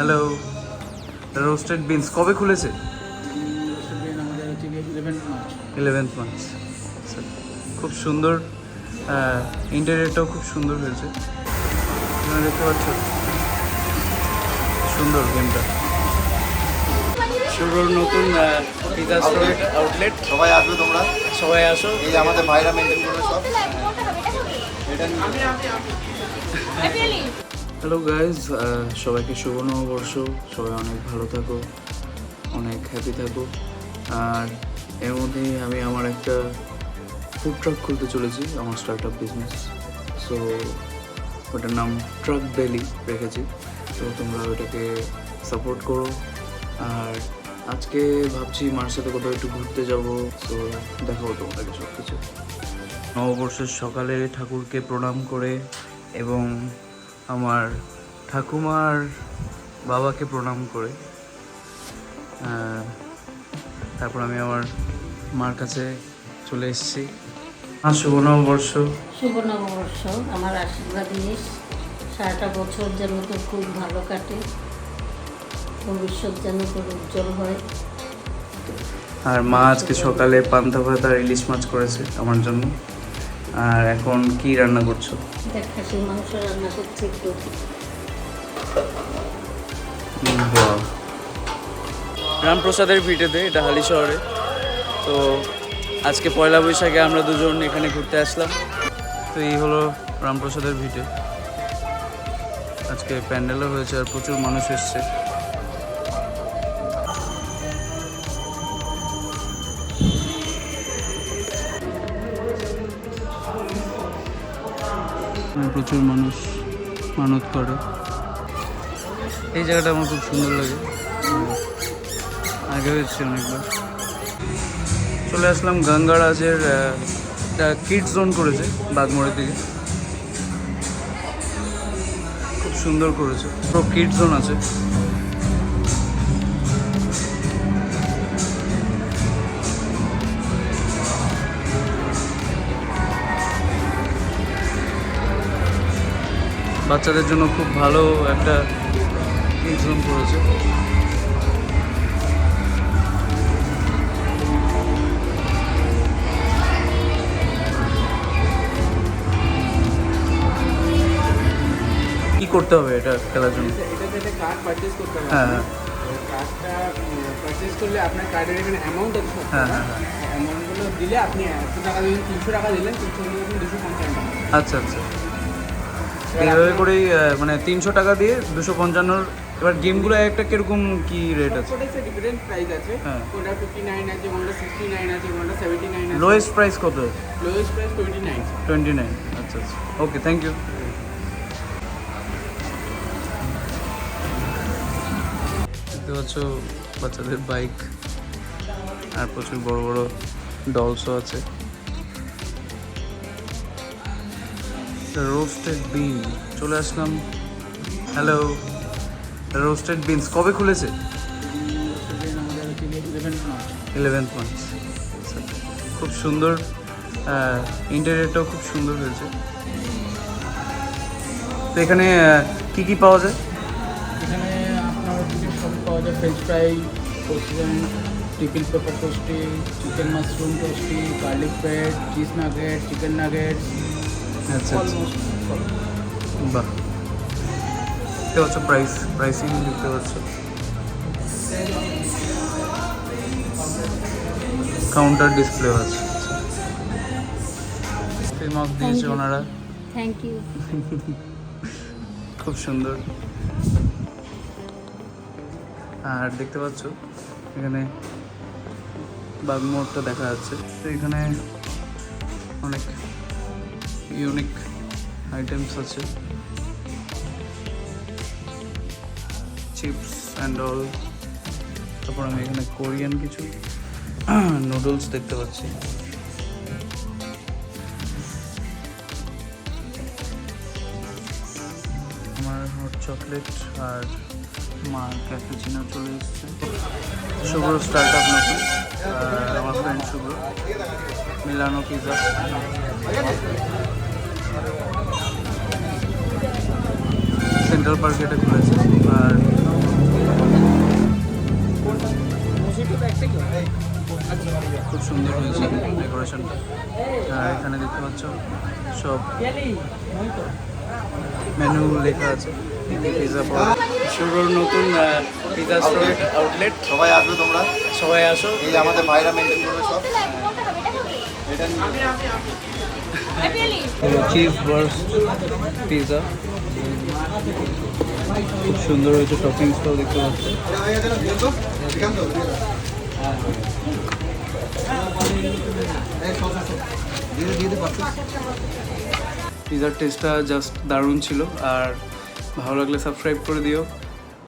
Hello, roasted beans কবে খুলেছে? আমাদের হচ্ছে 11 মার্চ। 11th March. খুব সুন্দর, ইন্টেরিয়রটাও খুব সুন্দর হয়েছে। তোমরা দেখতে পাচ্ছ, সুন্দর গেমটা। শুরুর নতুন পিজা আউটলেট। সবাই আসবে, তোমরা সবাই আসো। এই যে আমাদের ভাইরা মেনটেন করবে সব। হ্যালো গাইজ, সবাইকে শুভ নববর্ষ। সবাই অনেক ভালো থাকো, অনেক হ্যাপি থাকো। আর এর মধ্যেই আমি আমার একটা ফুড ট্রাক খুলতে চলেছি, আমার স্টার্ট আপ বিজনেস। সো ওটার নাম ট্রাক বেলি রেখেছি। তো তোমরা ওটাকে সাপোর্ট করো। আর আজকে ভাবছি মার সাথে কোথাও একটু ঘুরতে যাবো। সো দেখাবো তোমাদেরকে সব কিছু। নববর্ষের সকালে ঠাকুরকে প্রণাম করে এবং আমার ঠাকুমার বাবাকে প্রণাম করে তারপর আমি আমার মার কাছে চলে এসেছি। শুভ নববর্ষ। শুভ নববর্ষ। আমার আশীর্বাদ নিস, সারাটা বছর যেন তোর খুব ভালো কাটে, ভবিষ্যৎ যেন তোর উজ্জ্বল হয়। আর মা আজকে সকালে পান্তা ভাত আর ইলিশ মাছ করেছে আমার জন্য। আর এখন কি রান্না করছো? দেখ, খাসির মাংস রান্না করছে একটু। রামপ্রসাদের ভিটেতে, এটা হালি শহরে। তো আজকে পয়লা বৈশাখে আমরা দুজন এখানে ঘুরতে আসলাম। তো এই হলো রামপ্রসাদের ভিটে। আজকে প্যান্ডেলও হয়েছে আর প্রচুর মানুষ এসছে। প্রচুর মানুষ মানত করে। এই জায়গাটা আমার খুব সুন্দর লাগে, আগে হয়েছে অনেকবার। চলে আসলাম গঙ্গারাজের একটা কিড জোন করেছে বাগমোড়ের দিকে, খুব সুন্দর করেছে। পুরো কিড জোন আছে। বাচ্চাদের জন্য খুব ভালো একটা কিড জোন করেছে। কি করতে হবে এটা খেলার জন্য? এটা যেটা কার্ড পারচেজ করতে হবে। হ্যাঁ হ্যাঁ কার্ডটা পারচেজ করলে আপনার কার্ডের এখানে অ্যামাউন্ট আছে সব। হ্যাঁ হ্যাঁ হ্যাঁ। অ্যামাউন্টগুলো দিলে আপনি 100 টাকা দিলেন, 300 টাকা দিলেন, 300 দিলে 250 টাকা। আচ্ছা আচ্ছা, এইভাবে করেই মানে 300 টাকা দিয়ে 255। এবার গেমগুলো একটা কিরকম কি রেট আছে? সবকটাই ডিফারেন্ট প্রাইস আছে। হ্যাঁ। কোনটা 59 আছে, কোনটা 69 আছে, কোনটা 79 আছে। লোয়েস্ট প্রাইস কত? Lowest price 29। 29। আচ্ছা আচ্ছা, ওকে, থ্যাংক ইউ। দেখতে পাচ্ছ বাচ্চাদের বাইক আর প্রচুর বড় বড় ডলসও আছে। রোস্টেড বিন চলে আসলাম। হ্যালো, রোস্টেড বিনস কবে খুলেছে? আমাদের হচ্ছে 11 মার্চ। 11th March. খুব সুন্দর, ইন্টেরিয়রটাও খুব সুন্দর হয়েছে। তো এখানে কি কি পাওয়া যায়? এখানে আপনার সব পাওয়া যায়। ফ্রেঞ্চ ফ্রাই, কোচিয়ান, tiffin paper toastie, chicken mushroom toastie, garlic bread, cheese nugget, chicken nugget. আচ্ছা আচ্ছা, বাহ। দেখতে পাচ্ছ প্রাইসিং দেখতে পাচ্ছ, কাউন্টার ডিসপ্লে আছে। মগ দিয়েছে ওনারা, থ্যাংক ইউ। খুব সুন্দর। আর দেখতে পাচ্ছ এখানে বাগমোড়টা দেখা যাচ্ছে। তো এখানে অনেক ইউনিক আইটেমস আছে, চিপস অ্যান্ড অল। তারপর আমি এখানে কোরিয়ান কিছু নুডলস দেখতে পাচ্ছি। আমার হট চকলেট আর মার ক্যাপুচিনো চলে এসছে। শুভ্র স্টার্ট আপ নতুন, আমার ফ্রেন্ড শুভ্র। মিলানো পিজা, সেন্ট্রাল পার্কে এটা খুলেছে। আর সব মেনু লেখা আছে। পিৎজা পাওয়া শুরুর নতুন পিৎজা আউটলেট। সবাই আসবে তোমরা, সবাই আসো। এই আমাদের ভাইরা মেনটেন করবে সব। এটা চিজ বার্স্ট পিৎজা খুব সুন্দর হয়েছে, টপিংসটাও দেখতে পাচ্ছি। পিৎজার টেস্টটা জাস্ট দারুণ ছিল। আর ভালো লাগলে সাবস্ক্রাইব করে দিও।